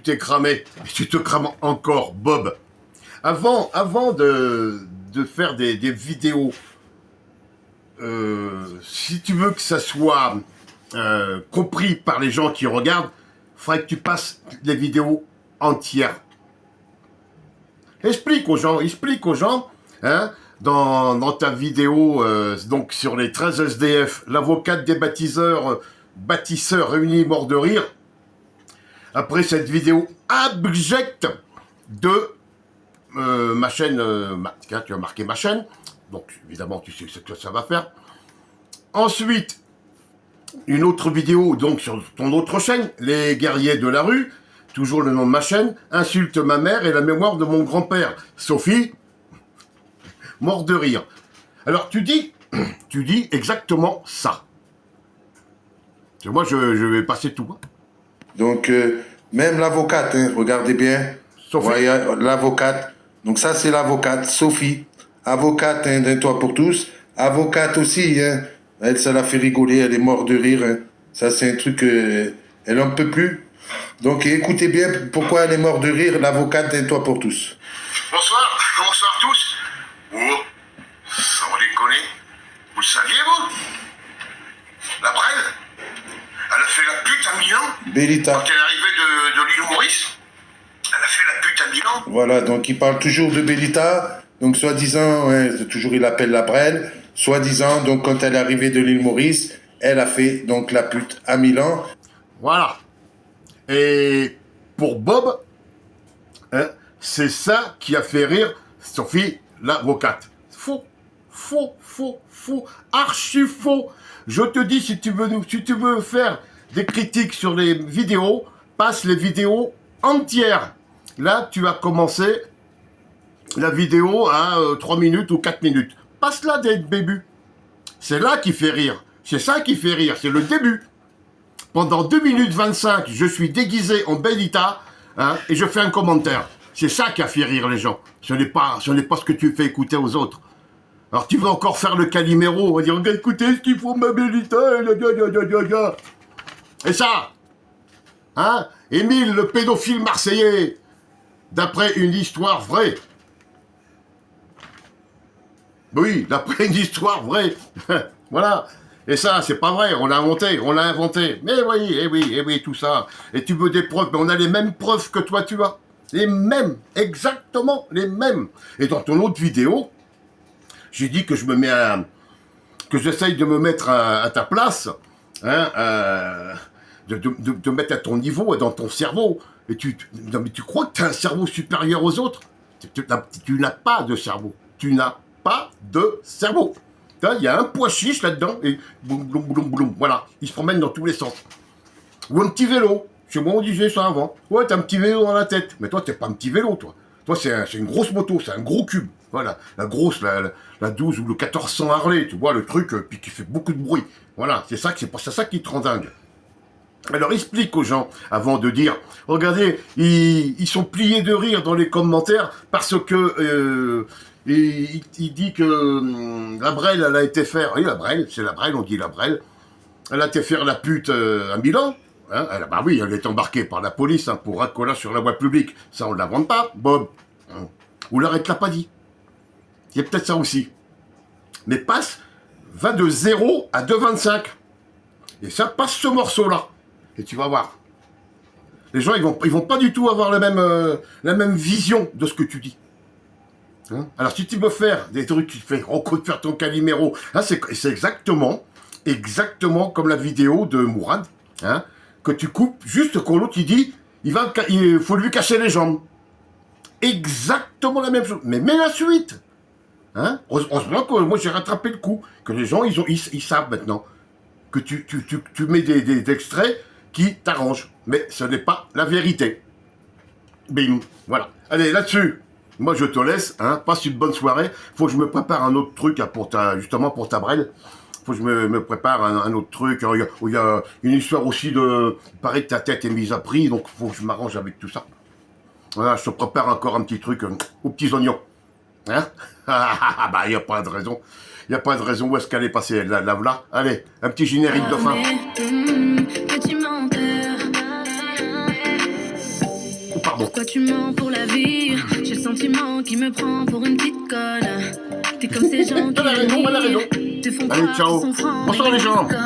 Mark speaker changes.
Speaker 1: tu t'es cramé, et tu te crames encore, Bob. Avant de faire des vidéos, si tu veux que ça soit compris par les gens qui regardent, il faudrait que tu passes les vidéos entières. Explique aux gens, hein, dans ta vidéo, donc sur les 13 SDF, l'avocate des bâtisseurs réunis morts de rire, après cette vidéo abjecte de ma chaîne, tu as marqué ma chaîne, donc évidemment tu sais ce que ça va faire. Ensuite, une autre vidéo donc sur ton autre chaîne, les guerriers de la rue, toujours le nom de ma chaîne, insulte ma mère et la mémoire de mon grand-père, Sophie, mort de rire. Alors tu dis exactement ça. Moi je vais passer tout.
Speaker 2: Donc même l'avocate, hein, regardez bien.
Speaker 1: Sophie.
Speaker 2: Voyez l'avocate. Donc ça c'est l'avocate, Sophie. Avocate hein, d'un toit pour tous. Avocate aussi, hein. Elle, ça l'a fait rigoler, elle est morte de rire. Hein. Ça c'est un truc, elle en peut plus. Donc écoutez bien pourquoi elle est morte de rire, l'avocate d'un toit pour tous.
Speaker 1: Bonsoir tous. Oh, ça va déconner. Vous le saviez vous? La Brelle, elle a fait la pute à Milan.
Speaker 2: Bélita.
Speaker 1: Quand elle est arrivée de l'île Maurice, elle a fait la pute à Milan.
Speaker 2: Voilà, donc il parle toujours de Bélita. Donc soi-disant, ouais, toujours il appelle la Brelle. Soi-disant, donc quand elle est arrivée de l'île Maurice, elle a fait donc la pute à Milan.
Speaker 1: Voilà. Et pour Bob, hein, c'est ça qui a fait rire Sophie, l'avocate. Faux, archi faux. Je te dis, si tu veux faire des critiques sur les vidéos, passe les vidéos entières. Là, tu as commencé la vidéo à 3 minutes ou 4 minutes. Passe-la dès le début. C'est là qui fait rire. C'est ça qui fait rire, c'est le début. Pendant 2 minutes 25, je suis déguisé en Bélita, hein, et je fais un commentaire. C'est ça qui a fait rire les gens. Ce n'est pas ce que tu fais écouter aux autres. Alors tu veux encore faire le Calimero, on va dire, écoutez ce qu'il faut ma Bélita, et ça, hein, Émile, le pédophile marseillais, d'après une histoire vraie. Oui, d'après une histoire vraie. Voilà. Et ça, c'est pas vrai, on l'a inventé. Mais oui, eh oui, tout ça. Et tu veux des preuves, mais on a les mêmes preuves que toi tu as. Les mêmes, exactement les mêmes. Et dans ton autre vidéo, j'ai dit que que j'essaye de me mettre à ta place, hein, de mettre à ton niveau et dans ton cerveau. Et non, mais tu crois que tu as un cerveau supérieur aux autres? Tu n'as pas de cerveau. Tu n'as pas de cerveau. Il y a un pois chiche là-dedans, et boum, boum, boum, boum, voilà, il se promène dans tous les sens. Ou un petit vélo, chez moi on disait ça avant. Ouais, t'as un petit vélo dans la tête, mais toi t'es pas un petit vélo, toi. Toi c'est une grosse moto, c'est un gros cube, voilà, la grosse, la 12 ou le 1400 Harley, tu vois, le truc, puis qui fait beaucoup de bruit. Voilà, c'est pas ça qui te rend dingue. Alors explique aux gens, avant de dire, regardez, ils sont pliés de rire dans les commentaires, parce que... Et il dit que la Brelle, elle a été faire... Oui, la Brelle, c'est la Brelle, on dit la Brelle. Elle a été faire la pute à Milan. Hein, bah oui, elle est embarquée par la police hein, pour racolage sur la voie publique. Ça, on ne l'invente pas, Bob. Hein. Ou leur elle te l'a pas dit. Il y a peut-être ça aussi. Mais va de 0 à 2,25. Et ça, passe ce morceau-là. Et tu vas voir. Les gens, ils vont pas du tout avoir la même vision de ce que tu dis. Hein? Alors si tu veux faire des trucs, tu fais faire ton Calimero, hein, c'est exactement comme la vidéo de Mourad, hein, que tu coupes juste quand l'autre il dit il faut lui cacher les jambes. Exactement la même chose. Mais mets la suite. Hein? Heureusement que moi j'ai rattrapé le coup, que les gens ils savent maintenant que tu mets des extraits qui t'arrangent. Mais ce n'est pas la vérité. Bim, voilà. Allez, là-dessus. Moi, je te laisse, hein, passe une bonne soirée. Faut que je me prépare un autre truc justement pour ta Brelle. Faut que je me prépare un autre truc. Il y a une histoire aussi de... Il paraît que ta tête est mise à prix, donc faut que je m'arrange avec tout ça. Voilà, je te prépare encore un petit truc aux petits oignons. Hein? Bah, il n'y a pas de raison. Il n'y a pas de raison où est-ce qu'elle est passée. Là. Allez, un petit générique de fin.
Speaker 3: Petit menteur.
Speaker 1: Bravo.
Speaker 3: Pourquoi tu mens pour la vie? J'ai le sentiment qui me prend pour une petite conne. T'es comme ces gens qui
Speaker 1: Elle a raison, elle a raison.
Speaker 3: te font
Speaker 1: Allez,
Speaker 3: croire
Speaker 1: ciao.
Speaker 3: qu'ils sont francs,
Speaker 1: Bonsoir
Speaker 3: mais
Speaker 1: les gens.
Speaker 3: d'accord.